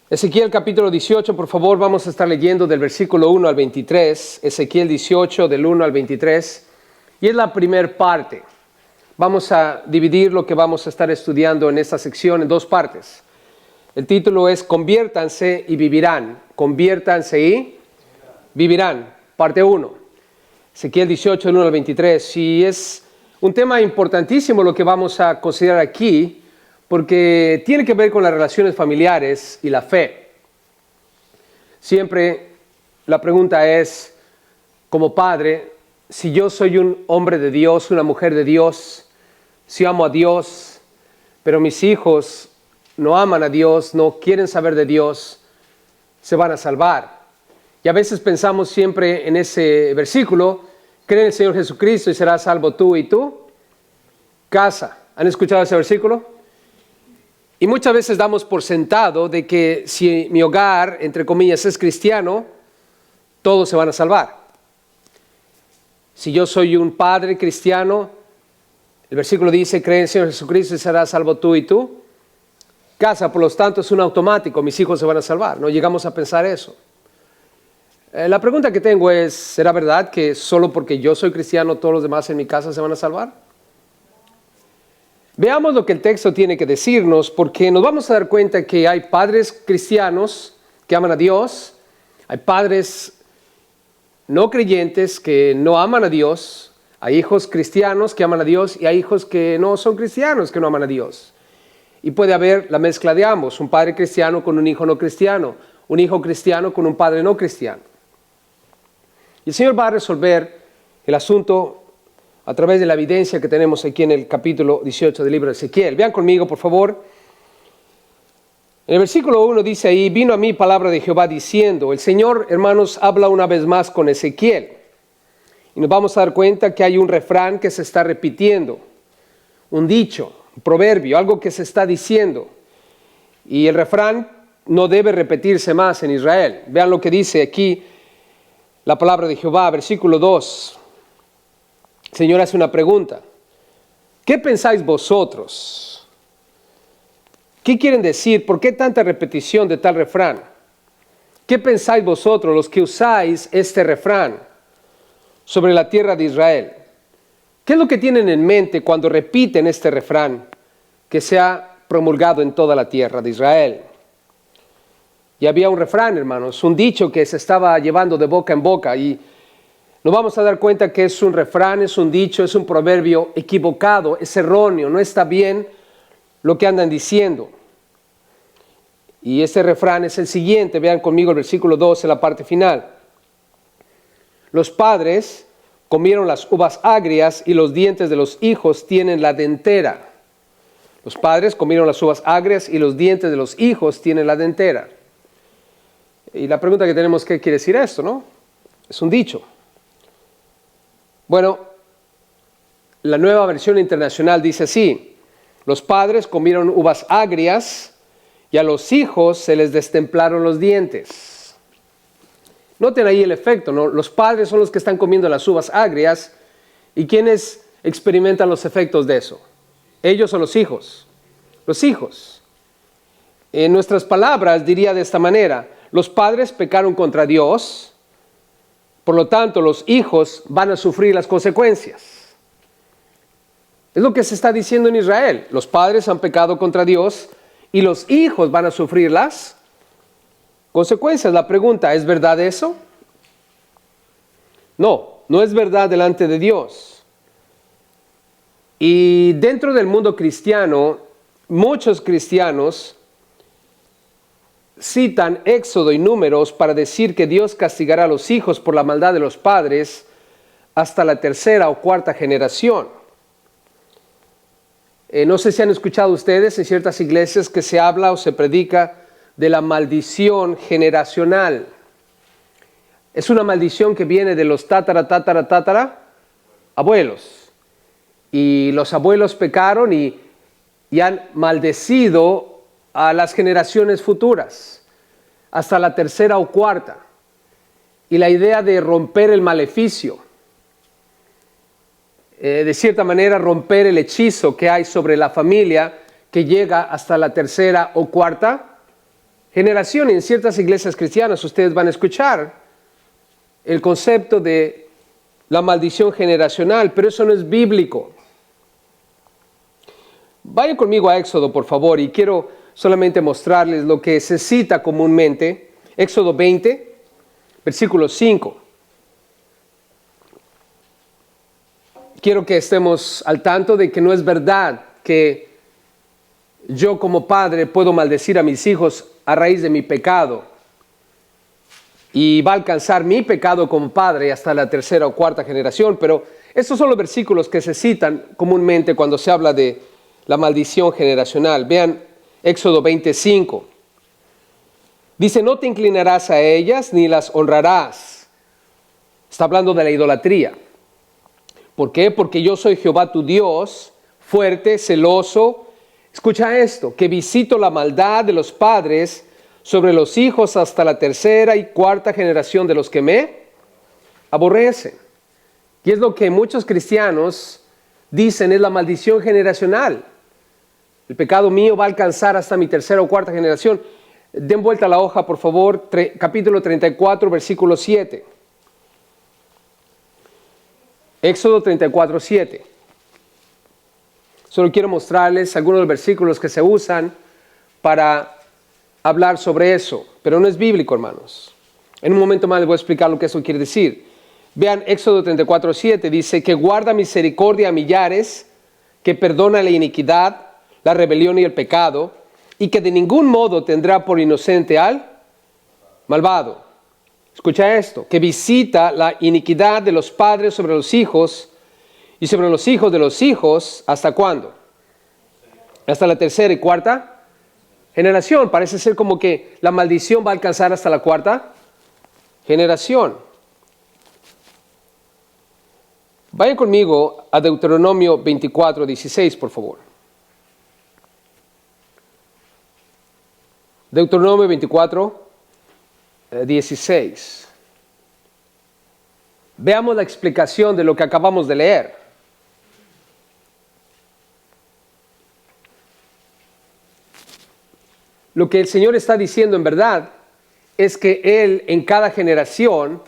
Ezequiel capítulo 18, por favor, vamos a estar leyendo del versículo 1 al 23. Ezequiel 18, del 1 al 23. Y es la primera parte. Vamos a dividir lo que vamos a estar estudiando en esta sección en dos partes. El título es Conviértanse y vivirán. Conviértanse y vivirán. Parte 1. Ezequiel 18, del 1 al 23. Y es un tema importantísimo lo que vamos a considerar aquí, porque tiene que ver con las relaciones familiares y la fe. Siempre la pregunta es, como padre, si yo soy un hombre de Dios, una mujer de Dios, si amo a Dios, pero mis hijos no aman a Dios, no quieren saber de Dios, ¿se van a salvar? Y a veces pensamos siempre en ese versículo, cree en el Señor Jesucristo y serás salvo tú y tu casa. ¿Han escuchado ese versículo? Y muchas veces damos por sentado de que si mi hogar, entre comillas, es cristiano, todos se van a salvar. Si yo soy un padre cristiano, el versículo dice, cree en el Señor Jesucristo y serás salvo tú y tu casa. Por lo tanto, es un automático, mis hijos se van a salvar. No llegamos a pensar eso. La pregunta que tengo es, ¿será verdad que solo porque yo soy cristiano, todos los demás en mi casa se van a salvar? Veamos lo que el texto tiene que decirnos, porque nos vamos a dar cuenta que hay padres cristianos que aman a Dios, hay padres no creyentes que no aman a Dios, hay hijos cristianos que aman a Dios y hay hijos que no son cristianos que no aman a Dios. Y puede haber la mezcla de ambos, un padre cristiano con un hijo no cristiano, un hijo cristiano con un padre no cristiano. Y el Señor va a resolver el asunto a través de la evidencia que tenemos aquí en el capítulo 18 del libro de Ezequiel. Vean conmigo, por favor. En el versículo 1 dice ahí, vino a mí palabra de Jehová diciendo, el Señor, hermanos, habla una vez más con Ezequiel. Y nos vamos a dar cuenta que hay un refrán que se está repitiendo, un dicho, un proverbio, algo que se está diciendo. Y el refrán no debe repetirse más en Israel. Vean lo que dice aquí la palabra de Jehová, versículo 2. El Señor hace una pregunta. ¿Qué pensáis vosotros? ¿Qué quieren decir? ¿Por qué tanta repetición de tal refrán? ¿Qué pensáis vosotros, los que usáis este refrán sobre la tierra de Israel? ¿Qué es lo que tienen en mente cuando repiten este refrán que se ha promulgado en toda la tierra de Israel? Y había un refrán, hermanos, un dicho que se estaba llevando de boca en boca y nos vamos a dar cuenta que es un refrán, es un dicho, es un proverbio equivocado, es erróneo, no está bien lo que andan diciendo. Y este refrán es el siguiente, vean conmigo el versículo 12, la parte final. Los padres comieron las uvas agrias y los dientes de los hijos tienen la dentera. Los padres comieron las uvas agrias y los dientes de los hijos tienen la dentera. Y la pregunta que tenemos, ¿qué quiere decir esto, no? Es un dicho. Bueno, la Nueva Versión Internacional dice así, los padres comieron uvas agrias y a los hijos se les destemplaron los dientes. Noten ahí el efecto, ¿no? Los padres son los que están comiendo las uvas agrias y ¿quiénes experimentan los efectos de eso? ¿Ellos o los hijos? Los hijos. En nuestras palabras diría de esta manera, los padres pecaron contra Dios. Por lo tanto, los hijos van a sufrir las consecuencias. Es lo que se está diciendo en Israel. Los padres han pecado contra Dios y los hijos van a sufrir las consecuencias. La pregunta, ¿es verdad eso? No, no es verdad delante de Dios. Y dentro del mundo cristiano, muchos cristianos citan Éxodo y Números para decir que Dios castigará a los hijos por la maldad de los padres hasta la tercera o cuarta generación. No sé si han escuchado ustedes en ciertas iglesias que se habla o se predica de la maldición generacional. Es una maldición que viene de los abuelos. Y los abuelos pecaron y han maldecido a las generaciones futuras, hasta la tercera o cuarta. Y la idea de romper el maleficio, de cierta manera romper el hechizo que hay sobre la familia que llega hasta la tercera o cuarta generación. En ciertas iglesias cristianas ustedes van a escuchar el concepto de la maldición generacional, pero eso no es bíblico. Vayan conmigo a Éxodo, por favor, y quiero solamente mostrarles lo que se cita comúnmente. Éxodo 20, versículo 5. Quiero que estemos al tanto de que no es verdad que yo como padre puedo maldecir a mis hijos a raíz de mi pecado. Y va a alcanzar mi pecado como padre hasta la tercera o cuarta generación. Pero estos son los versículos que se citan comúnmente cuando se habla de la maldición generacional. Vean Éxodo 25. Dice, no te inclinarás a ellas ni las honrarás. Está hablando de la idolatría. ¿Por qué? Porque yo soy Jehová tu Dios, fuerte, celoso. Escucha esto, que visito la maldad de los padres sobre los hijos hasta la tercera y cuarta generación de los que me aborrecen. Y es lo que muchos cristianos dicen es la maldición generacional. El pecado mío va a alcanzar hasta mi tercera o cuarta generación. Den vuelta a la hoja, por favor, capítulo 34, versículo 7. Éxodo 34, 7. Solo quiero mostrarles algunos de los versículos que se usan para hablar sobre eso, pero no es bíblico, hermanos. En un momento más les voy a explicar lo que eso quiere decir. Vean Éxodo 34, 7, dice que guarda misericordia a millares, que perdona la iniquidad, la rebelión y el pecado, y que de ningún modo tendrá por inocente al malvado. Escucha esto, que visita la iniquidad de los padres sobre los hijos y sobre los hijos de los hijos, ¿hasta cuándo? Hasta la tercera y cuarta generación. Parece ser como que la maldición va a alcanzar hasta la cuarta generación. Vayan conmigo a Deuteronomio 24, 16, por favor. Deuteronomio 24, 16. Veamos la explicación de lo que acabamos de leer. Lo que el Señor está diciendo en verdad es que Él en cada generación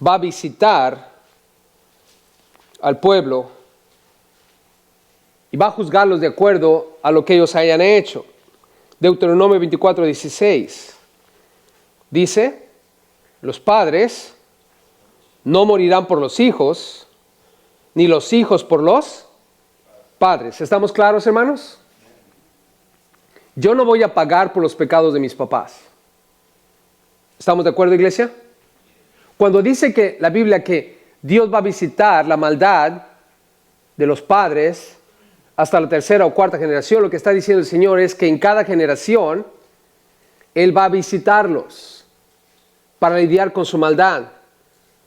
va a visitar al pueblo y va a juzgarlos de acuerdo a lo que ellos hayan hecho. Deuteronomio 24, 16. Dice, los padres no morirán por los hijos, ni los hijos por los padres. ¿Estamos claros, hermanos? Yo no voy a pagar por los pecados de mis papás. ¿Estamos de acuerdo, iglesia? Cuando dice que la Biblia que Dios va a visitar la maldad de los padres hasta la tercera o cuarta generación, lo que está diciendo el Señor es que en cada generación Él va a visitarlos para lidiar con su maldad,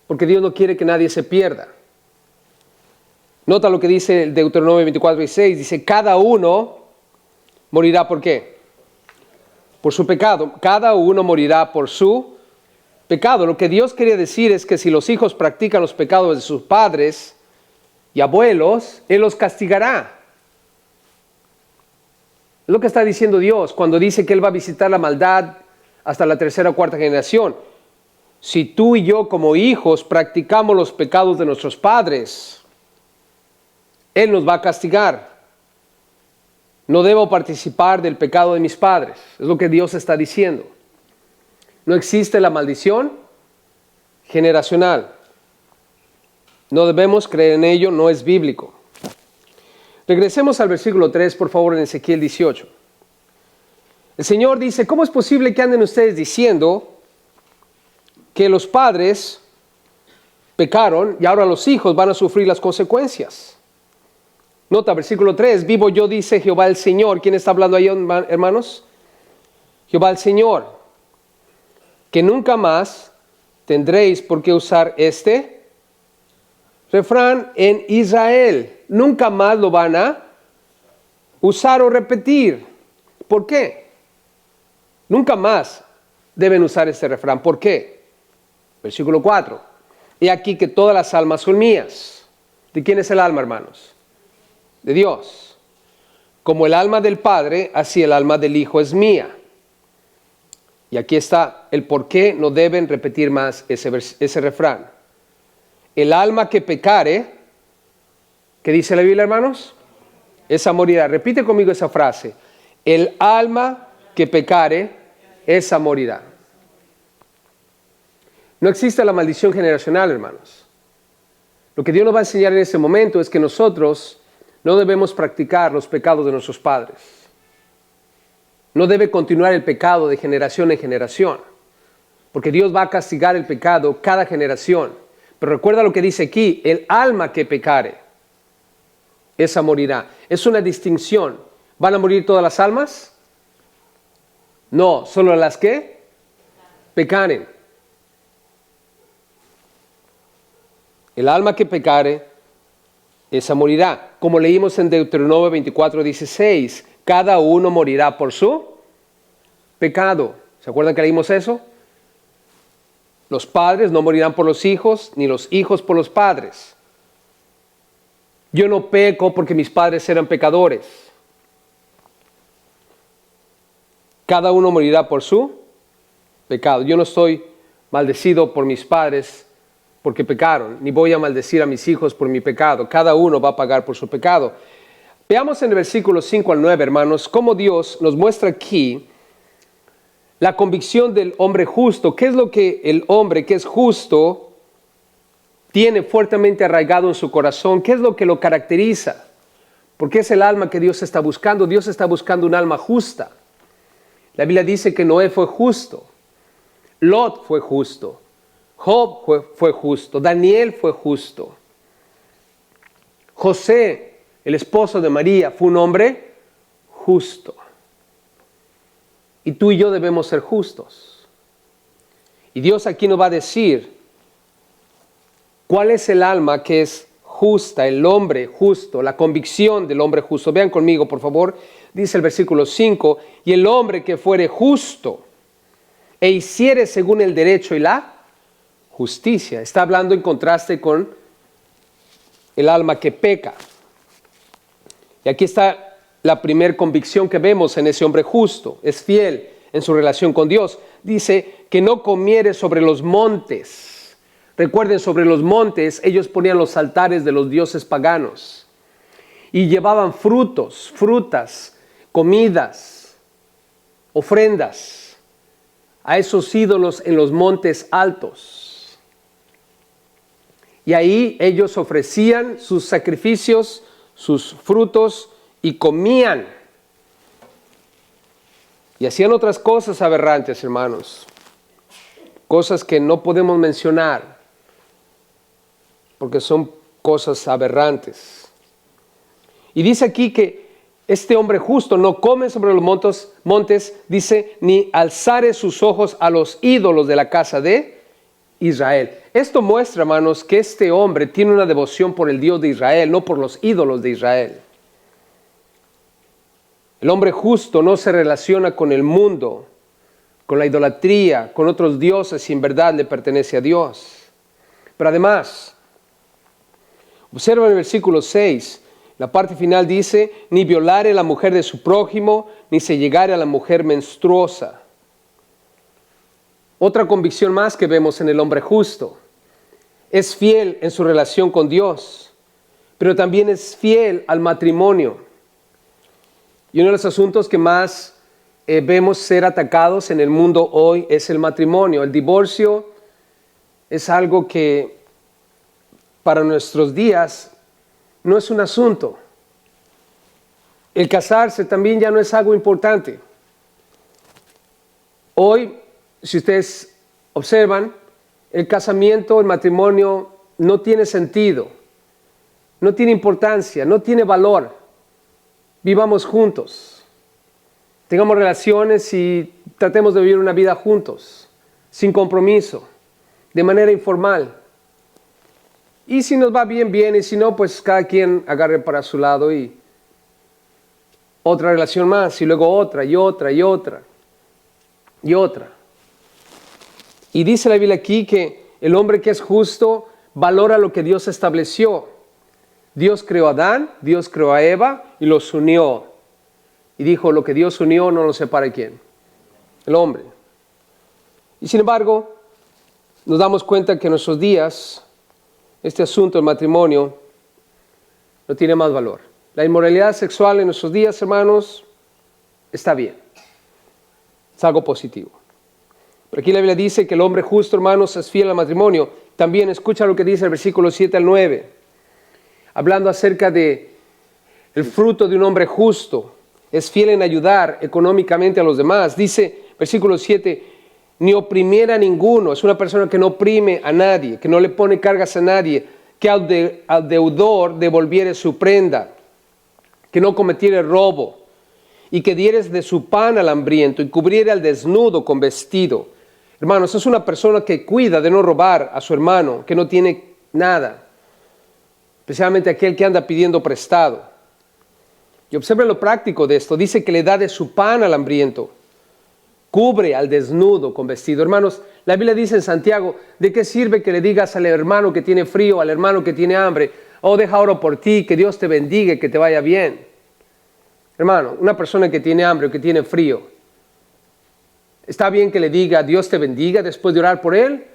porque Dios no quiere que nadie se pierda. Nota lo que dice el Deuteronomio 24, 16, dice, cada uno morirá ¿por qué? Por su pecado. Cada uno morirá por su pecado. Lo que Dios quería decir es que si los hijos practican los pecados de sus padres y abuelos, Él los castigará. Es lo que está diciendo Dios cuando dice que Él va a visitar la maldad hasta la tercera o cuarta generación. Si tú y yo como hijos practicamos los pecados de nuestros padres, Él nos va a castigar. No debo participar del pecado de mis padres. Es lo que Dios está diciendo. No existe la maldición generacional. No debemos creer en ello, no es bíblico. Regresemos al versículo 3, por favor, en Ezequiel 18. El Señor dice, ¿cómo es posible que anden ustedes diciendo que los padres pecaron y ahora los hijos van a sufrir las consecuencias? Nota, versículo 3, vivo yo, dice Jehová el Señor. ¿Quién está hablando ahí, hermanos? Jehová el Señor, que nunca más tendréis por qué usar este refrán en Israel. Nunca más lo van a usar o repetir. ¿Por qué? Nunca más deben usar este refrán. ¿Por qué? Versículo 4. He aquí que todas las almas son mías. ¿De quién es el alma, hermanos? De Dios. Como el alma del Padre, así el alma del Hijo es mía. Y aquí está el por qué no deben repetir más ese refrán. El alma que pecare, ¿qué dice la Biblia, hermanos? Esa morirá. Repite conmigo esa frase. El alma que pecare, esa morirá. No existe la maldición generacional, hermanos. Lo que Dios nos va a enseñar en ese momento es que nosotros no debemos practicar los pecados de nuestros padres. No debe continuar el pecado de generación en generación, porque Dios va a castigar el pecado cada generación. Pero recuerda lo que dice aquí, el alma que pecare, esa morirá. Es una distinción. ¿Van a morir todas las almas? No, solo las que pecaren. El alma que pecare, esa morirá. Como leímos en Deuteronomio 24:16, cada uno morirá por su pecado. ¿Se acuerdan que leímos eso? Los padres no morirán por los hijos, ni los hijos por los padres. Yo no peco porque mis padres eran pecadores. Cada uno morirá por su pecado. Yo no estoy maldecido por mis padres porque pecaron, ni voy a maldecir a mis hijos por mi pecado. Cada uno va a pagar por su pecado. Veamos en el versículo 5 al 9, hermanos, cómo Dios nos muestra aquí la convicción del hombre justo. ¿Qué es lo que el hombre que es justo tiene fuertemente arraigado en su corazón? ¿Qué es lo que lo caracteriza? Porque es el alma que Dios está buscando. Dios está buscando un alma justa. La Biblia dice que Noé fue justo, Lot fue justo, Job fue justo, Daniel fue justo. José, el esposo de María, fue un hombre justo. Y tú y yo debemos ser justos. Y Dios aquí nos va a decir cuál es el alma que es justa, el hombre justo, la convicción del hombre justo. Vean conmigo, por favor, dice el versículo 5, y el hombre que fuere justo e hiciere según el derecho y la justicia. Está hablando en contraste con el alma que peca. Y aquí está la primera convicción que vemos en ese hombre justo. Es fiel en su relación con Dios. Dice que no comiere sobre los montes. Recuerden, sobre los montes ellos ponían los altares de los dioses paganos. Y llevaban frutos, frutas, comidas, ofrendas a esos ídolos en los montes altos. Y ahí ellos ofrecían sus sacrificios, sus frutos y comían. Y hacían otras cosas aberrantes, hermanos. Cosas que no podemos mencionar porque son cosas aberrantes. Y dice aquí que este hombre justo no come sobre los montes, dice, ni alzare sus ojos a los ídolos de la casa de Israel. Esto muestra, hermanos, que este hombre tiene una devoción por el Dios de Israel, no por los ídolos de Israel. El hombre justo no se relaciona con el mundo, con la idolatría, con otros dioses, si en verdad le pertenece a Dios. Pero además, observa en el versículo 6, la parte final dice, ni violare la mujer de su prójimo, ni se llegare a la mujer menstruosa. Otra convicción más que vemos en el hombre justo. Es fiel en su relación con Dios, pero también es fiel al matrimonio. Y uno de los asuntos que más vemos ser atacados en el mundo hoy es el matrimonio. El divorcio es algo que para nuestros días no es un asunto. El casarse también ya no es algo importante. Hoy, si ustedes observan, el casamiento, el matrimonio no tiene sentido, no tiene importancia, no tiene valor. Vivamos juntos, tengamos relaciones y tratemos de vivir una vida juntos, sin compromiso, de manera informal. Y si nos va bien, bien, y si no, pues cada quien agarre para su lado y otra relación más, y luego otra, y otra, y otra, y otra. Y dice la Biblia aquí que el hombre que es justo valora lo que Dios estableció. Dios creó a Adán, Dios creó a Eva y los unió. Y dijo, lo que Dios unió no lo separa quién. El hombre. Y sin embargo, nos damos cuenta que en nuestros días este asunto del matrimonio no tiene más valor. La inmoralidad sexual en nuestros días, hermanos, está bien. Es algo positivo. Pero aquí la Biblia dice que el hombre justo, hermanos, es fiel al matrimonio. También escucha lo que dice el versículo 7 al 9. Hablando acerca de el fruto de un hombre justo. Es fiel en ayudar económicamente a los demás. Dice, versículo 7, ni oprimiera a ninguno. Es una persona que no oprime a nadie, que no le pone cargas a nadie, que al deudor devolviere su prenda, que no cometiere robo, y que dieres de su pan al hambriento y cubriera al desnudo con vestido. Hermanos, es una persona que cuida de no robar a su hermano, que no tiene nada, especialmente aquel que anda pidiendo prestado. Y observen lo práctico de esto. Dice que le da de su pan al hambriento, cubre al desnudo con vestido. Hermanos, la Biblia dice en Santiago, ¿de qué sirve que le digas al hermano que tiene frío, al hermano que tiene hambre, oh, deja oro por ti, que Dios te bendiga y que te vaya bien? Hermano, una persona que tiene hambre o que tiene frío, ¿está bien que le diga Dios te bendiga después de orar por él?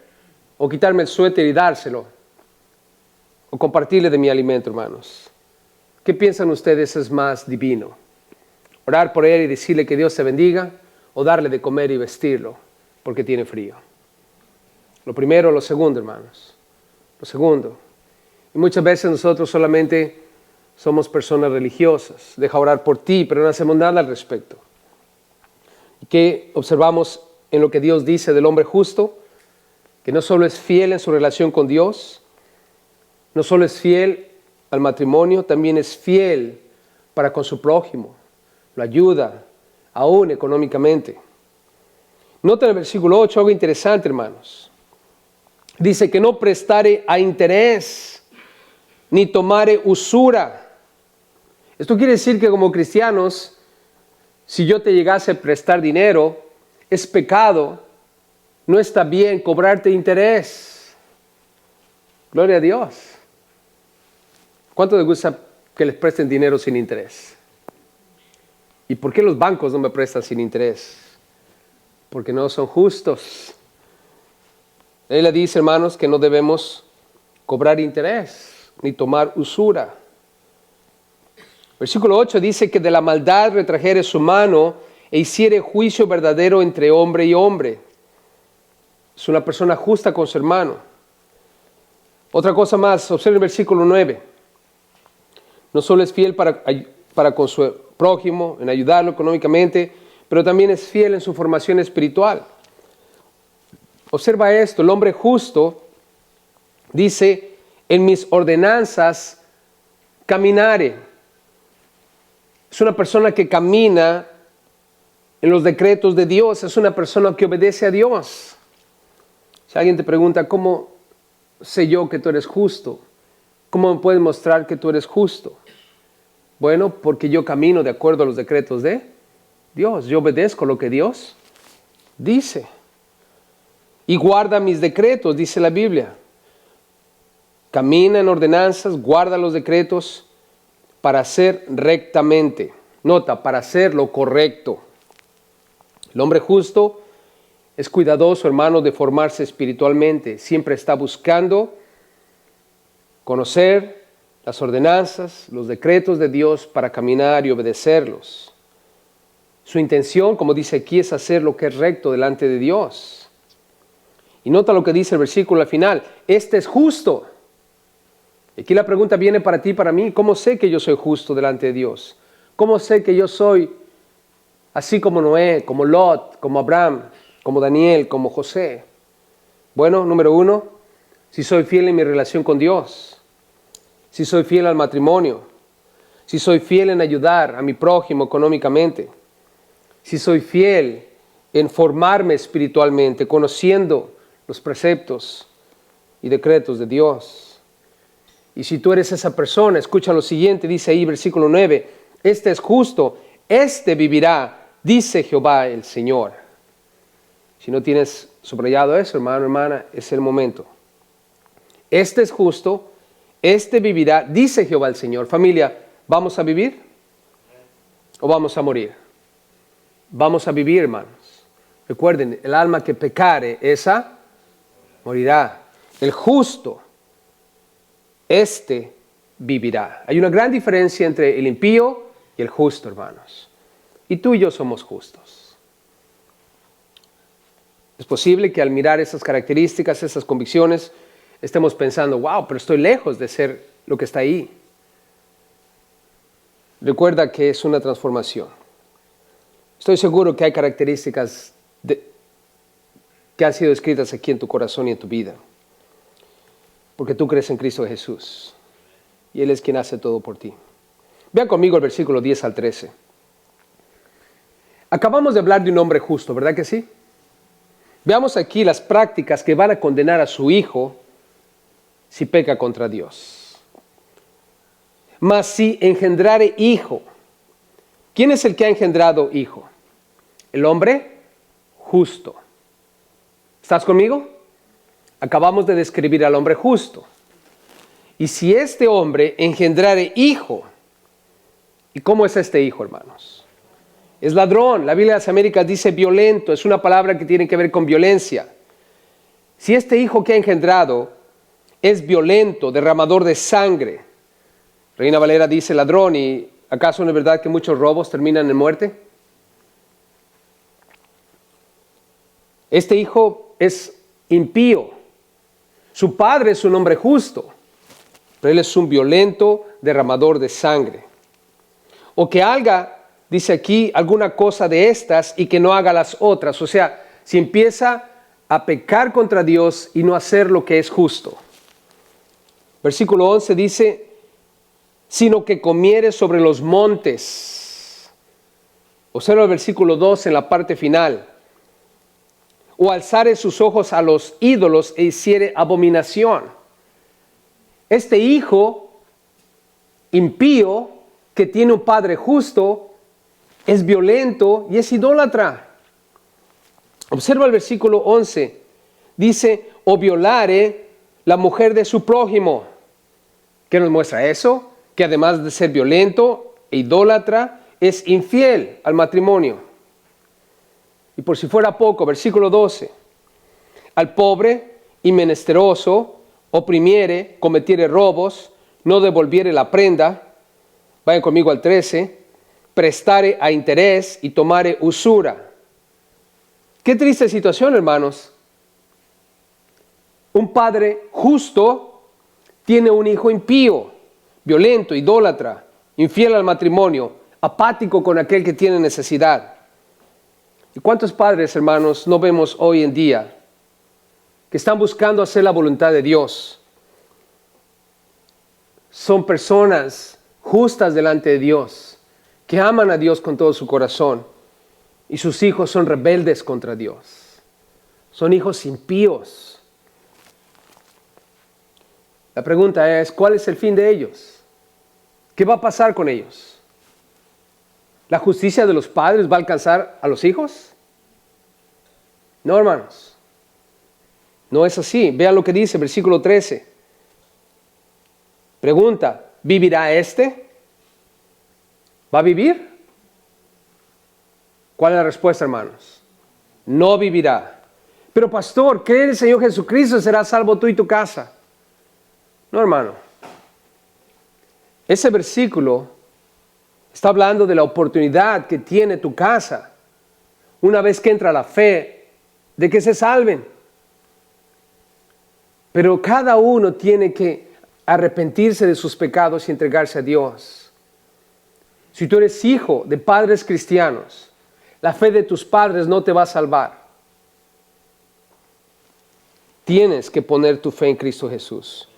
¿O quitarme el suéter y dárselo? ¿O compartirle de mi alimento, hermanos? ¿Qué piensan ustedes es más divino? ¿Orar por él y decirle que Dios te bendiga? ¿O darle de comer y vestirlo porque tiene frío? Lo primero o lo segundo, hermanos. Lo segundo. Y muchas veces nosotros solamente somos personas religiosas. Deja orar por ti, pero no hacemos nada al respecto. ¿Y qué observamos en lo que Dios dice del hombre justo? Que no solo es fiel en su relación con Dios, no solo es fiel al matrimonio, también es fiel para con su prójimo. Lo ayuda, aún económicamente. Nota en el versículo 8 algo interesante, hermanos. Dice que no prestare a interés, ni tomare usura. Esto quiere decir que como cristianos, si yo te llegase a prestar dinero, es pecado, no está bien cobrarte interés. Gloria a Dios. ¿Cuánto les gusta que les presten dinero sin interés? ¿Y por qué los bancos no me prestan sin interés? Porque no son justos. Él le dice, hermanos, que no debemos cobrar interés ni tomar usura. Versículo 8 dice que de la maldad retrajere su mano e hiciere juicio verdadero entre hombre y hombre. Es una persona justa con su hermano. Otra cosa más, observe el versículo 9. No solo es fiel para con su prójimo, en ayudarlo económicamente, pero también es fiel en su formación espiritual. Observa esto, el hombre justo dice, en mis ordenanzas caminare. Es una persona que camina en los decretos de Dios, es una persona que obedece a Dios. Si alguien te pregunta, ¿cómo sé yo que tú eres justo? ¿Cómo me puedes mostrar que tú eres justo? Bueno, porque yo camino de acuerdo a los decretos de Dios. Yo obedezco lo que Dios dice. Y guarda mis decretos, dice la Biblia. Camina en ordenanzas, guarda los decretos para hacer rectamente. Nota, para hacer lo correcto. El hombre justo es cuidadoso, hermano, de formarse espiritualmente. Siempre está buscando conocer las ordenanzas, los decretos de Dios para caminar y obedecerlos. Su intención, como dice aquí, es hacer lo que es recto delante de Dios. Y nota lo que dice el versículo al final. Este es justo. Y aquí la pregunta viene para ti y para mí. ¿Cómo sé que yo soy justo delante de Dios? ¿Cómo sé que yo soy así como Noé, como Lot, como Abraham, como Daniel, como José? Bueno, número 1, si soy fiel en mi relación con Dios. Si soy fiel al matrimonio, si soy fiel en ayudar a mi prójimo económicamente, si soy fiel en formarme espiritualmente, conociendo los preceptos y decretos de Dios. Y si tú eres esa persona, escucha lo siguiente, dice ahí versículo 9, este es justo, este vivirá, dice Jehová el Señor. Si no tienes subrayado eso, hermano, hermana, es el momento. Este es justo, este vivirá, dice Jehová el Señor. Familia, ¿vamos a vivir o vamos a morir? Vamos a vivir, hermanos. Recuerden, el alma que pecare, esa morirá. El justo, este vivirá. Hay una gran diferencia entre el impío y el justo, hermanos. Y tú y yo somos justos. Es posible que al mirar esas características, esas convicciones, estemos pensando, wow, pero estoy lejos de ser lo que está ahí. Recuerda que es una transformación. Estoy seguro que hay características que han sido escritas aquí en tu corazón y en tu vida. Porque tú crees en Cristo Jesús. Y Él es quien hace todo por ti. Vean conmigo el versículo 10 al 13. Acabamos de hablar de un hombre justo, ¿verdad que sí? Veamos aquí las prácticas que van a condenar a su hijo si peca contra Dios. Mas si engendrare hijo, ¿quién es el que ha engendrado hijo? El hombre justo. ¿Estás conmigo? Acabamos de describir al hombre justo. Y si este hombre engendrare hijo, ¿y cómo es este hijo, hermanos? Es ladrón. La Biblia de las Américas dice violento. Es una palabra que tiene que ver con violencia. Si este hijo que ha engendrado es violento, derramador de sangre. Reina Valera dice ladrón. ¿Y acaso no es verdad que muchos robos terminan en muerte? Este hijo es impío. Su padre es un hombre justo, pero él es un violento derramador de sangre. O que haga, dice aquí, alguna cosa de estas y que no haga las otras. O sea, si empieza a pecar contra Dios y no hacer lo que es justo. Versículo 11 dice, sino que comiere sobre los montes. Observa el versículo 2 en la parte final. O alzare sus ojos a los ídolos e hiciere abominación. Este hijo impío que tiene un padre justo es violento y es idólatra. Observa el versículo 11. Dice, o violare la mujer de su prójimo. ¿Qué nos muestra eso? Que además de ser violento e idólatra, es infiel al matrimonio. Y por si fuera poco, versículo 12. Al pobre y menesteroso oprimiere, cometiere robos, no devolviere la prenda. Vayan conmigo al 13. Prestare a interés y tomare usura. Qué triste situación, hermanos. Un padre justo tiene un hijo impío, violento, idólatra, infiel al matrimonio, apático con aquel que tiene necesidad. ¿Y cuántos padres, hermanos, no vemos hoy en día que están buscando hacer la voluntad de Dios? Son personas justas delante de Dios, que aman a Dios con todo su corazón, y sus hijos son rebeldes contra Dios. Son hijos impíos. La pregunta es, ¿cuál es el fin de ellos? ¿Qué va a pasar con ellos? ¿La justicia de los padres va a alcanzar a los hijos? No, hermanos. No es así. Vean lo que dice, versículo 13. Pregunta, ¿vivirá este? ¿Va a vivir? ¿Cuál es la respuesta, hermanos? No vivirá. Pero pastor, cree en el Señor Jesucristo, serás salvo tú y tu casa. No, hermano. Ese versículo está hablando de la oportunidad que tiene tu casa, una vez que entra la fe, de que se salven. Pero cada uno tiene que arrepentirse de sus pecados y entregarse a Dios. Si tú eres hijo de padres cristianos, la fe de tus padres no te va a salvar. Tienes que poner tu fe en Cristo Jesús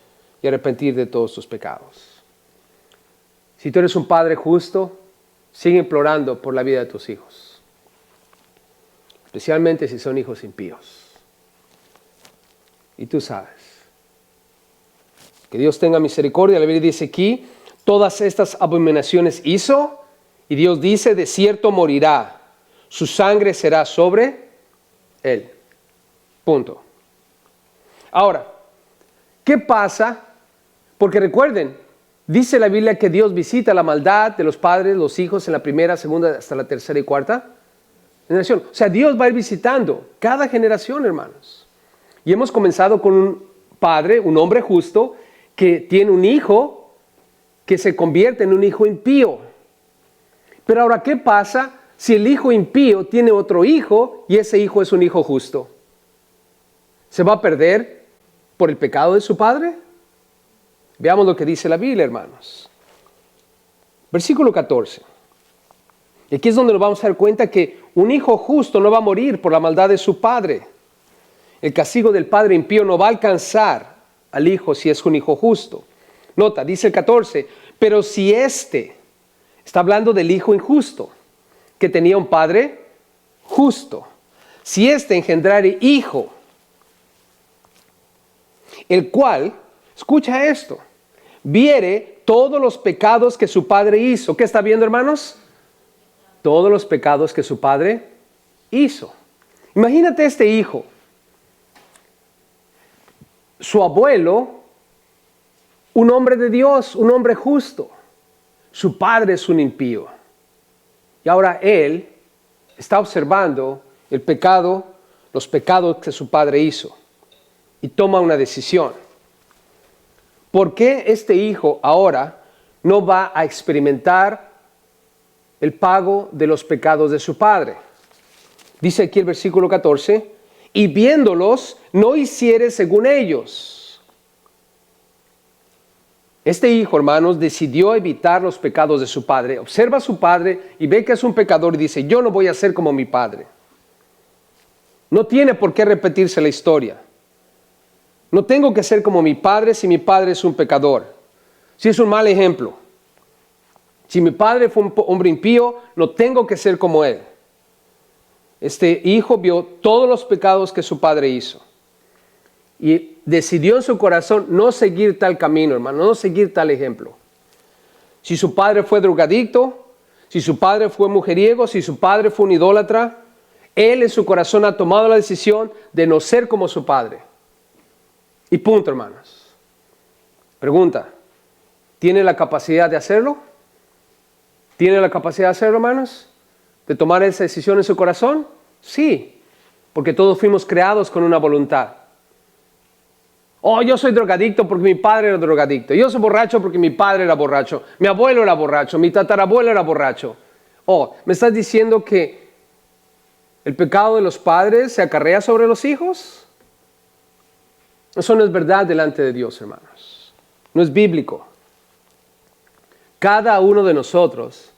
y arrepentir de todos tus pecados. Si tú eres un padre justo, sigue implorando por la vida de tus hijos. Especialmente si son hijos impíos. Y tú sabes. Que Dios tenga misericordia. La Biblia dice aquí, todas estas abominaciones hizo, y Dios dice, de cierto morirá. Su sangre será sobre él. Punto. Ahora, ¿qué pasa? Porque recuerden, dice la Biblia que Dios visita la maldad de los padres, los hijos en la primera, segunda, hasta la tercera y cuarta generación. O sea, Dios va a ir visitando cada generación, hermanos. Y hemos comenzado con un padre, un hombre justo, que tiene un hijo que se convierte en un hijo impío. Pero ahora, ¿qué pasa si el hijo impío tiene otro hijo y ese hijo es un hijo justo? ¿Se va a perder por el pecado de su padre? Veamos lo que dice la Biblia, hermanos. Versículo 14. Y aquí es donde nos vamos a dar cuenta que un hijo justo no va a morir por la maldad de su padre. El castigo del padre impío no va a alcanzar al hijo si es un hijo justo. Nota, dice el 14, pero si está hablando del hijo injusto, que tenía un padre justo. Si engendrare hijo, el cual, escucha esto, viere todos los pecados que su padre hizo. ¿Qué está viendo, hermanos? Todos los pecados que su padre hizo. Imagínate este hijo. Su abuelo, un hombre de Dios, un hombre justo. Su padre es un impío. Y ahora él está observando el pecado, los pecados que su padre hizo. Y toma una decisión. ¿Por qué este hijo ahora no va a experimentar el pago de los pecados de su padre? Dice aquí el versículo 14, y viéndolos no hiciere según ellos. Este hijo, hermanos, decidió evitar los pecados de su padre. Observa a su padre y ve que es un pecador y dice, yo no voy a ser como mi padre. No tiene por qué repetirse la historia. No tengo que ser como mi padre si mi padre es un pecador. Si es un mal ejemplo. Si mi padre fue un hombre impío, no tengo que ser como él. Este hijo vio todos los pecados que su padre hizo. Y decidió en su corazón no seguir tal camino, hermano, no seguir tal ejemplo. Si su padre fue drogadicto, si su padre fue mujeriego, si su padre fue un idólatra, él en su corazón ha tomado la decisión de no ser como su padre. Y punto, hermanos. Pregunta, ¿tiene la capacidad de hacerlo? ¿Tiene la capacidad de hacerlo, hermanos? ¿De tomar esa decisión en su corazón? Sí, porque todos fuimos creados con una voluntad. Oh, yo soy drogadicto porque mi padre era drogadicto. Yo soy borracho porque mi padre era borracho. Mi abuelo era borracho. Mi tatarabuelo era borracho. Oh, ¿me estás diciendo que el pecado de los padres se acarrea sobre los hijos? Eso no es verdad delante de Dios, hermanos. No es bíblico. Cada uno de nosotros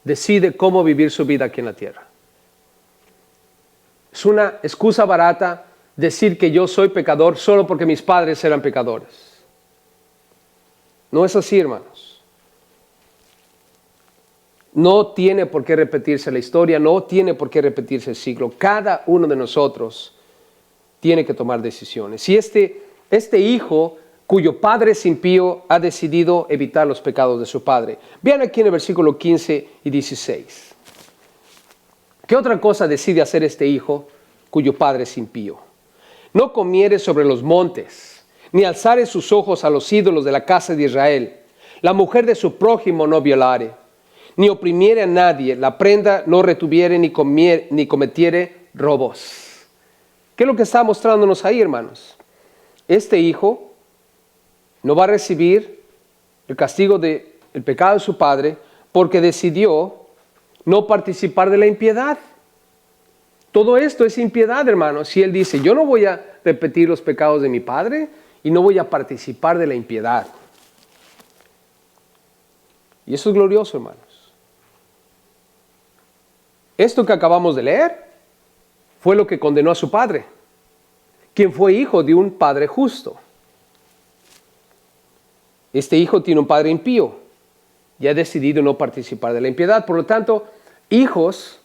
decide cómo vivir su vida aquí en la tierra. Es una excusa barata decir que yo soy pecador solo porque mis padres eran pecadores. No es así, hermanos. No tiene por qué repetirse la historia, no tiene por qué repetirse el ciclo. Cada uno de nosotros tiene que tomar decisiones. Y este hijo, cuyo padre es impío, ha decidido evitar los pecados de su padre. Vean aquí en el versículo 15 y 16. ¿Qué otra cosa decide hacer este hijo cuyo padre es impío? No comiere sobre los montes, ni alzare sus ojos a los ídolos de la casa de Israel. La mujer de su prójimo no violare, ni oprimiere a nadie, la prenda no retuviere, ni cometiere robos. ¿Qué es lo que está mostrándonos ahí, hermanos? Este hijo no va a recibir el castigo del pecado de su padre porque decidió no participar de la impiedad. Todo esto es impiedad, hermanos. Si él dice, yo no voy a repetir los pecados de mi padre y no voy a participar de la impiedad. Y eso es glorioso, hermanos. Esto que acabamos de leer fue lo que condenó a su padre, quien fue hijo de un padre justo. Este hijo tiene un padre impío y ha decidido no participar de la impiedad. Por lo tanto, hijos,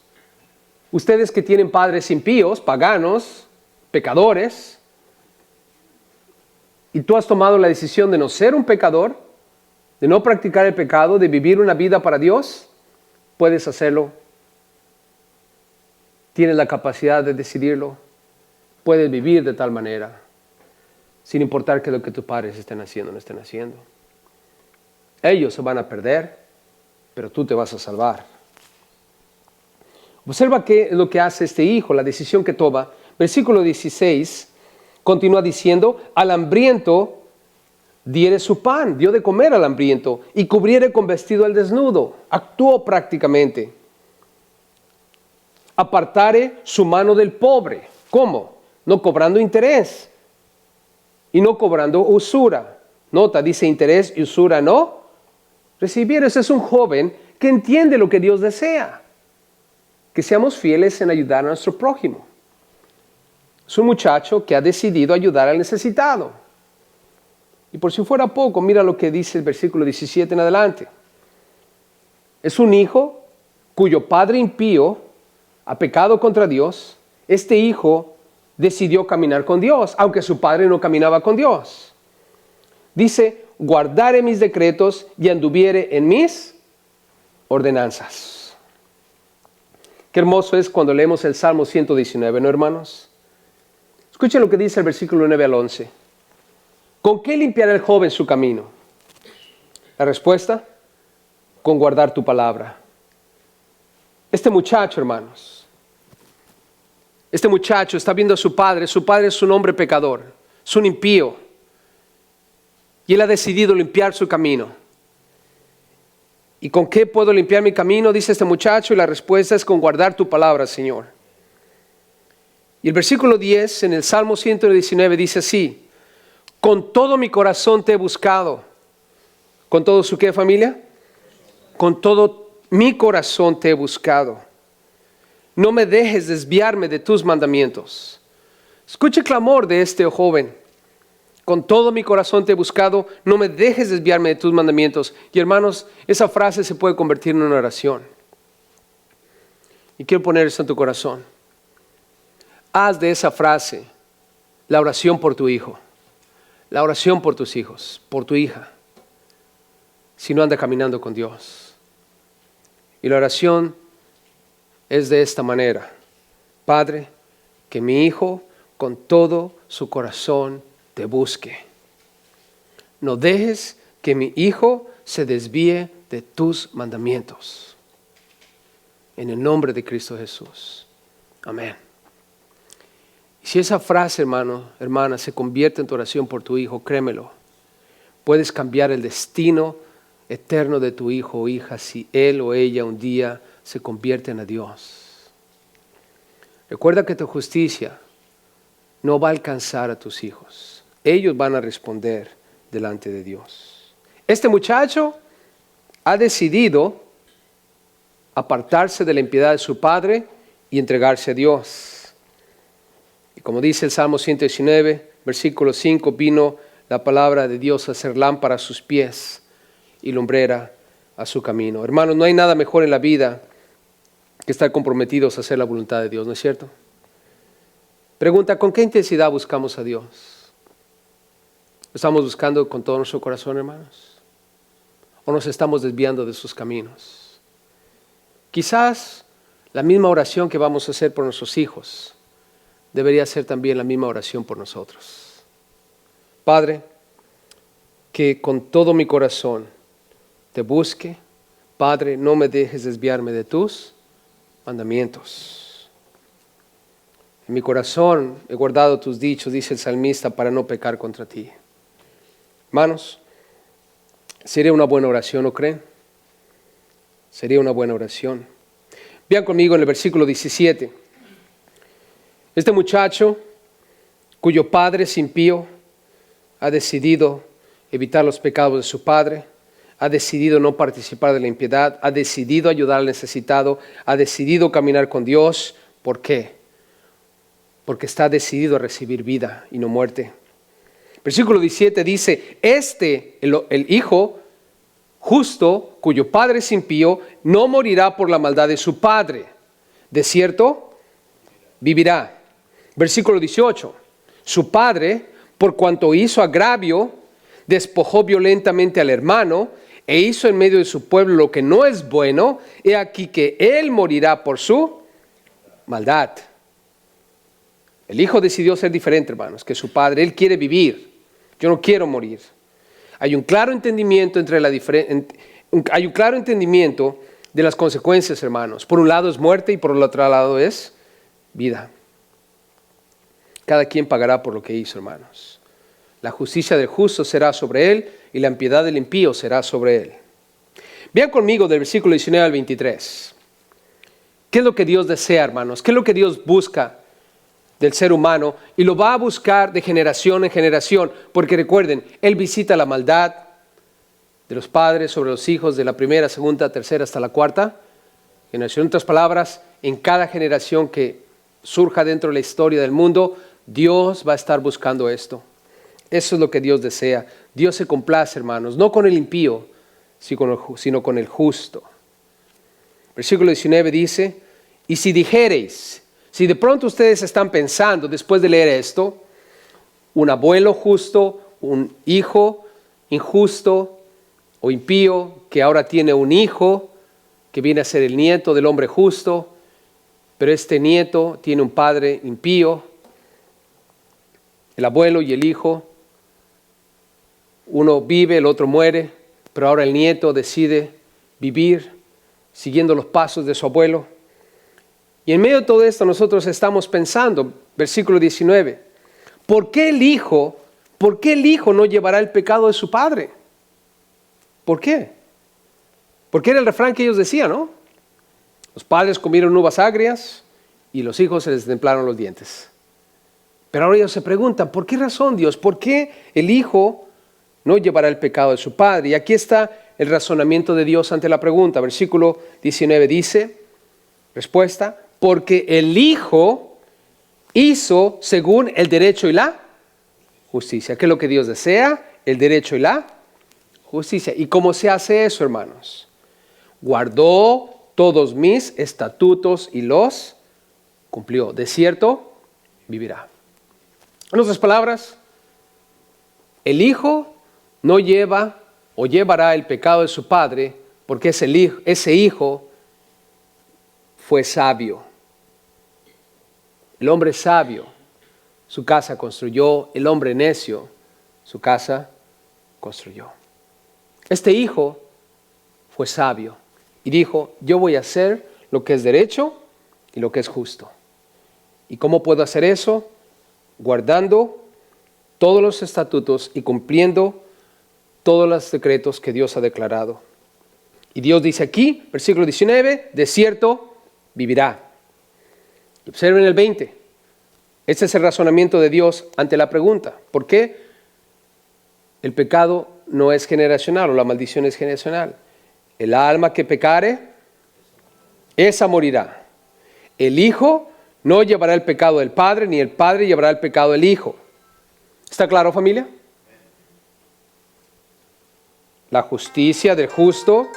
ustedes que tienen padres impíos, paganos, pecadores, y tú has tomado la decisión de no ser un pecador, de no practicar el pecado, de vivir una vida para Dios, puedes hacerlo. Tienes la capacidad de decidirlo. Puedes vivir de tal manera, sin importar que lo que tus padres estén haciendo o no estén haciendo. Ellos se van a perder, pero tú te vas a salvar. Observa qué es lo que hace este hijo, la decisión que toma. Versículo 16 continúa diciendo, al hambriento diere su pan, dio de comer al hambriento, y cubriere con vestido al desnudo. Actuó prácticamente. Apartare su mano del pobre. ¿Cómo? No cobrando interés y no cobrando usura. Nota, dice interés y usura no. Recibiere, ese es un joven que entiende lo que Dios desea. Que seamos fieles en ayudar a nuestro prójimo. Es un muchacho que ha decidido ayudar al necesitado. Y por si fuera poco, mira lo que dice el versículo 17 en adelante. Es un hijo cuyo padre impío ha pecado contra Dios. Este hijo decidió caminar con Dios, aunque su padre no caminaba con Dios. Dice, guardare mis decretos y anduviere en mis ordenanzas. Qué hermoso es cuando leemos el Salmo 119, ¿no, hermanos? Escuchen lo que dice el versículo 9 al 11. ¿Con qué limpiará el joven su camino? La respuesta, con guardar tu palabra. Este muchacho, hermanos, este muchacho está viendo a su padre es un hombre pecador, es un impío, y él ha decidido limpiar su camino. ¿Y con qué puedo limpiar mi camino? Dice este muchacho, y la respuesta es con guardar tu palabra, Señor. Y el versículo 10 en el Salmo 119 dice así, con todo mi corazón te he buscado. ¿Con todo su qué, familia? Con todo mi corazón te he buscado. No me dejes desviarme de tus mandamientos. Escuche el clamor de este joven. Con todo mi corazón te he buscado, no me dejes desviarme de tus mandamientos. Y hermanos, esa frase se puede convertir en una oración. Y quiero poner eso en tu corazón. Haz de esa frase la oración por tu hijo, la oración por tus hijos, por tu hija, si no anda caminando con Dios. Y la oración es de esta manera. Padre, que mi hijo con todo su corazón te busque. No dejes que mi hijo se desvíe de tus mandamientos. En el nombre de Cristo Jesús. Amén. Y si esa frase, hermano, hermana, se convierte en tu oración por tu hijo, créemelo, puedes cambiar el destino eterno de tu hijo o hija si él o ella un día se convierten a Dios. Recuerda que tu justicia no va a alcanzar a tus hijos. Ellos van a responder delante de Dios. Este muchacho ha decidido apartarse de la impiedad de su padre y entregarse a Dios. Y como dice el Salmo 119, versículo 5, vino la palabra de Dios a ser lámpara a sus pies y lumbrera a su camino. Hermanos, no hay nada mejor en la vida que estar comprometidos a hacer la voluntad de Dios, ¿no es cierto? Pregunta, ¿con qué intensidad buscamos a Dios? ¿Estamos buscando con todo nuestro corazón, hermanos? ¿O nos estamos desviando de sus caminos? Quizás la misma oración que vamos a hacer por nuestros hijos debería ser también la misma oración por nosotros. Padre, que con todo mi corazón te busque. Padre, no me dejes desviarme de tus mandamientos. En mi corazón he guardado tus dichos, dice el salmista, para no pecar contra ti. Hermanos, sería una buena oración, ¿no creen? Sería una buena oración. Vean conmigo en el versículo 17. Este muchacho, cuyo padre es impío, ha decidido evitar los pecados de su padre, ha decidido no participar de la impiedad, ha decidido ayudar al necesitado, ha decidido caminar con Dios. ¿Por qué? Porque está decidido a recibir vida y no muerte. Versículo 17 dice, el hijo justo, cuyo padre es impío, no morirá por la maldad de su padre. De cierto, vivirá. Versículo 18, su padre, por cuanto hizo agravio, despojó violentamente al hermano e hizo en medio de su pueblo lo que no es bueno, he aquí que él morirá por su maldad. El hijo decidió ser diferente, hermanos, que su padre. Él quiere vivir. Yo no quiero morir. Hay un claro entendimiento de las consecuencias, hermanos. Por un lado es muerte y por el otro lado es vida. Cada quien pagará por lo que hizo, hermanos. La justicia del justo será sobre él y la impiedad del impío será sobre él. Vean conmigo del versículo 19 al 23. ¿Qué es lo que Dios desea, hermanos? ¿Qué es lo que Dios busca del ser humano? Y lo va a buscar de generación en generación. Porque recuerden, Él visita la maldad de los padres sobre los hijos de la primera, segunda, tercera hasta la cuarta generación. En otras palabras, en cada generación que surja dentro de la historia del mundo, Dios va a estar buscando esto. Eso es lo que Dios desea. Dios se complace, hermanos, no con el impío, sino con el justo. Versículo 19 dice, y si dijereis, si de pronto ustedes están pensando después de leer esto, un abuelo justo, un hijo injusto o impío que ahora tiene un hijo que viene a ser el nieto del hombre justo, pero este nieto tiene un padre impío, el abuelo y el hijo, uno vive, el otro muere, pero ahora el nieto decide vivir siguiendo los pasos de su abuelo. Y en medio de todo esto nosotros estamos pensando, versículo 19, ¿por qué el hijo no llevará el pecado de su padre? ¿Por qué? Porque era el refrán que ellos decían, ¿no? Los padres comieron uvas agrias y los hijos se les templaron los dientes. Pero ahora ellos se preguntan, ¿por qué razón, Dios? ¿Por qué el hijo no llevará el pecado de su padre? Y aquí está el razonamiento de Dios ante la pregunta. Versículo 19 dice, respuesta, porque el hijo hizo según el derecho y la justicia. ¿Qué es lo que Dios desea? El derecho y la justicia. ¿Y cómo se hace eso, hermanos? Guardó todos mis estatutos y los cumplió. De cierto, vivirá. En otras palabras, el hijo no lleva o llevará el pecado de su padre porque ese hijo fue sabio. El hombre sabio su casa construyó, el hombre necio su casa construyó. Este hijo fue sabio y dijo, yo voy a hacer lo que es derecho y lo que es justo. ¿Y cómo puedo hacer eso? Guardando todos los estatutos y cumpliendo todos los decretos que Dios ha declarado. Y Dios dice aquí, versículo 19, de cierto vivirá. Observen el 20. Este es el razonamiento de Dios ante la pregunta. ¿Por qué el pecado no es generacional o la maldición es generacional? El alma que pecare, esa morirá. El hijo no llevará el pecado del padre, ni el padre llevará el pecado del hijo. ¿Está claro, familia? La justicia del justo,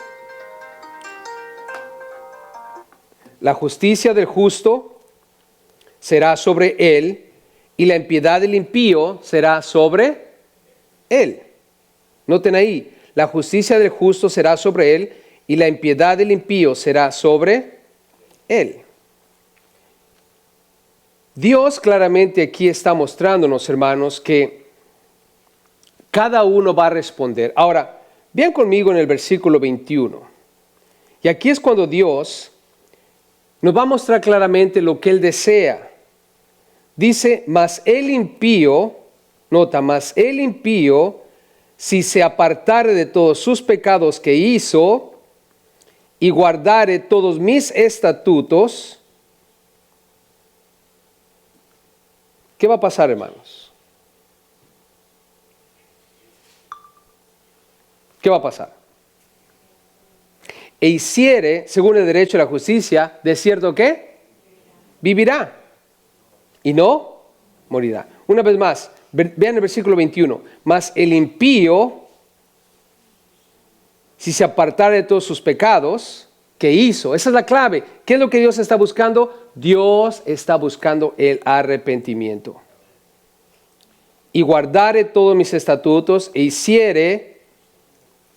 será sobre él, y la impiedad del impío será sobre él. Noten ahí, la justicia del justo será sobre él, y la impiedad del impío será sobre él. Dios claramente aquí está mostrándonos, hermanos, que cada uno va a responder. Ahora, vean conmigo en el versículo 21. Y aquí es cuando Dios nos va a mostrar claramente lo que Él desea. Dice, mas el impío, nota, mas el impío, si se apartare de todos sus pecados que hizo y guardare todos mis estatutos, ¿qué va a pasar, hermanos? ¿Qué va a pasar? E hiciere, según el derecho de la justicia, de cierto que vivirá y no morirá. Una vez más, vean el versículo 21. Mas el impío, si se apartare de todos sus pecados, ¿qué hizo? Esa es la clave. ¿Qué es lo que Dios está buscando? Dios está buscando el arrepentimiento. Y guardare todos mis estatutos e hiciere,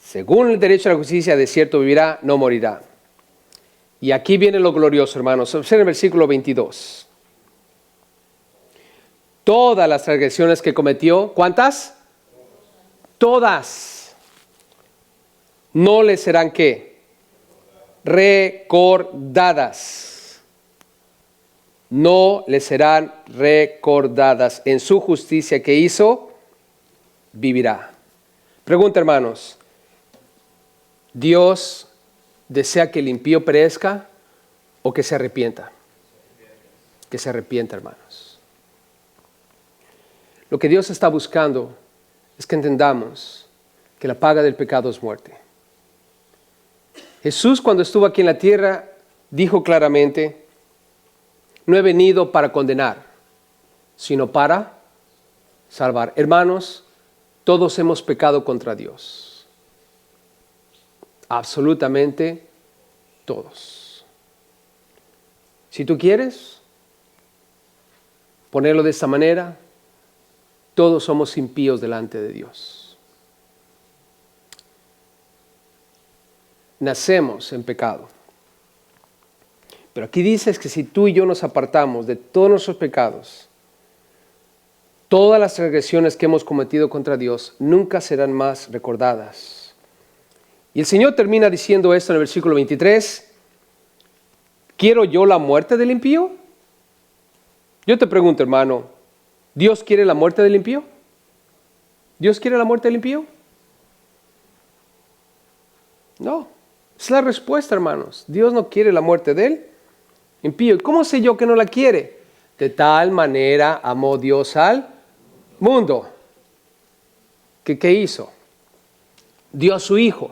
según el derecho a la justicia, de cierto vivirá, no morirá. Y aquí viene lo glorioso, hermanos. Observen el versículo 22. Todas las transgresiones que cometió, ¿cuántas? Todas. No le serán ¿qué? recordadas. No le serán recordadas. En su justicia que hizo, vivirá. Pregunta, hermanos, ¿Dios desea que el impío perezca o que se arrepienta? Que se arrepienta, hermanos. Lo que Dios está buscando es que entendamos que la paga del pecado es muerte. Jesús, cuando estuvo aquí en la tierra, dijo claramente: no he venido para condenar, sino para salvar. Hermanos, todos hemos pecado contra Dios. Absolutamente todos. Si tú quieres ponerlo de esta manera, todos somos impíos delante de Dios. Nacemos en pecado. Pero aquí dices que si tú y yo nos apartamos de todos nuestros pecados, todas las transgresiones que hemos cometido contra Dios nunca serán más recordadas. Y el Señor termina diciendo esto en el versículo 23. ¿Quiero yo la muerte del impío? Yo te pregunto, hermano, ¿Dios quiere la muerte del impío? ¿Dios quiere la muerte del impío? No. Esa es la respuesta, hermanos. Dios no quiere la muerte del impío. ¿Y cómo sé yo que no la quiere? De tal manera amó Dios al mundo. ¿Qué hizo? Dio a su Hijo.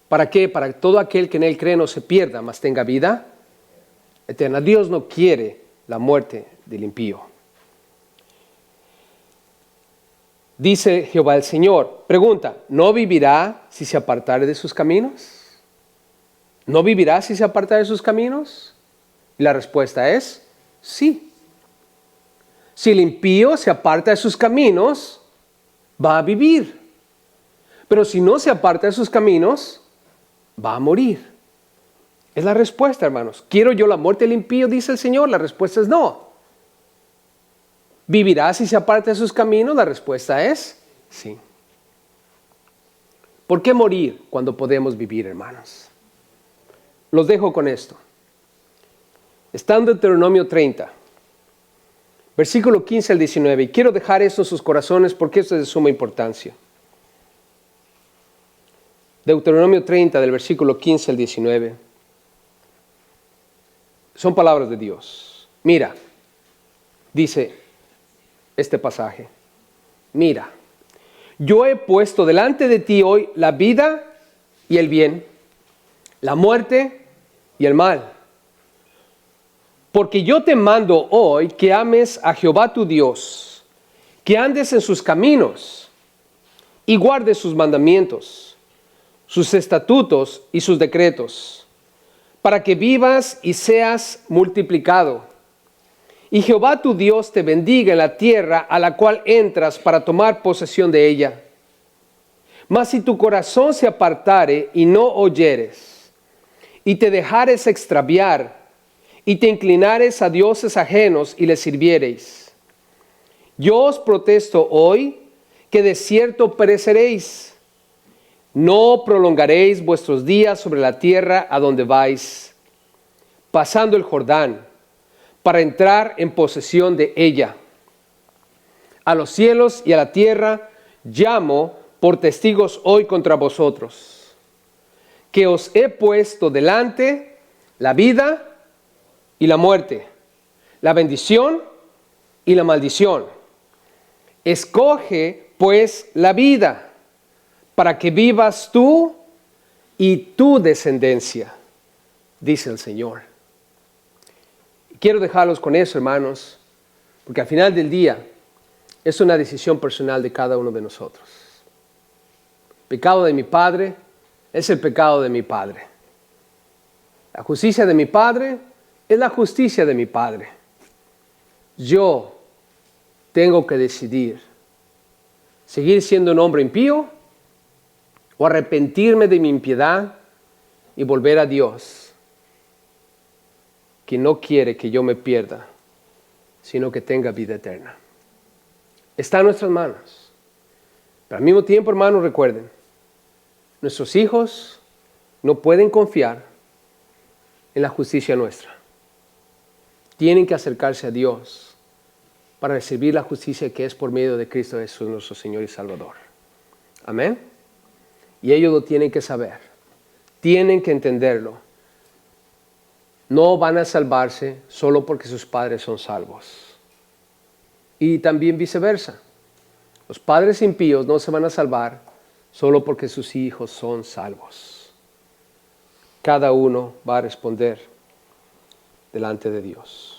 ¿Para qué? Para que todo aquel que en Él cree no se pierda, mas tenga vida eterna. Dios no quiere la muerte del impío. Dice Jehová el Señor. Pregunta, ¿no vivirá si se apartare de sus caminos? ¿No vivirá si se apartare de sus caminos? Y la respuesta es sí. Si el impío se aparta de sus caminos, va a vivir. Pero si no se aparta de sus caminos, va a morir. Es la respuesta, hermanos. ¿Quiero yo la muerte del impío? Dice el Señor. La respuesta es no. ¿Vivirá si se aparta de sus caminos? La respuesta es sí. ¿Por qué morir cuando podemos vivir, hermanos? Los dejo con esto. Está en Deuteronomio 30, versículo 15 al 19. Y quiero dejar esto en sus corazones porque esto es de suma importancia. Deuteronomio 30, del versículo 15 al 19. Son palabras de Dios. Mira, dice este pasaje. Mira, yo he puesto delante de ti hoy la vida y el bien, la muerte y el mal. Porque yo te mando hoy que ames a Jehová tu Dios, que andes en sus caminos y guardes sus mandamientos, sus estatutos y sus decretos, para que vivas y seas multiplicado. Y Jehová tu Dios te bendiga en la tierra a la cual entras para tomar posesión de ella. Mas si tu corazón se apartare y no oyeres, y te dejares extraviar, y te inclinares a dioses ajenos y les sirviereis, yo os protesto hoy que de cierto pereceréis. No prolongaréis vuestros días sobre la tierra a donde vais, pasando el Jordán, para entrar en posesión de ella. A los cielos y a la tierra llamo por testigos hoy contra vosotros, que os he puesto delante la vida y la muerte, la bendición y la maldición. Escoge pues la vida, para que vivas tú y tu descendencia, dice el Señor. Quiero dejarlos con eso, hermanos, porque al final del día es una decisión personal de cada uno de nosotros. El pecado de mi padre es el pecado de mi padre. La justicia de mi padre es la justicia de mi padre. Yo tengo que decidir seguir siendo un hombre impío o arrepentirme de mi impiedad y volver a Dios, que no quiere que yo me pierda, sino que tenga vida eterna. Está en nuestras manos. Pero al mismo tiempo, hermanos, recuerden, nuestros hijos no pueden confiar en la justicia nuestra. Tienen que acercarse a Dios para recibir la justicia que es por medio de Cristo Jesús, nuestro Señor y Salvador. Amén. Y ellos lo tienen que saber. Tienen que entenderlo. No van a salvarse solo porque sus padres son salvos. Y también viceversa. Los padres impíos no se van a salvar solo porque sus hijos son salvos. Cada uno va a responder delante de Dios.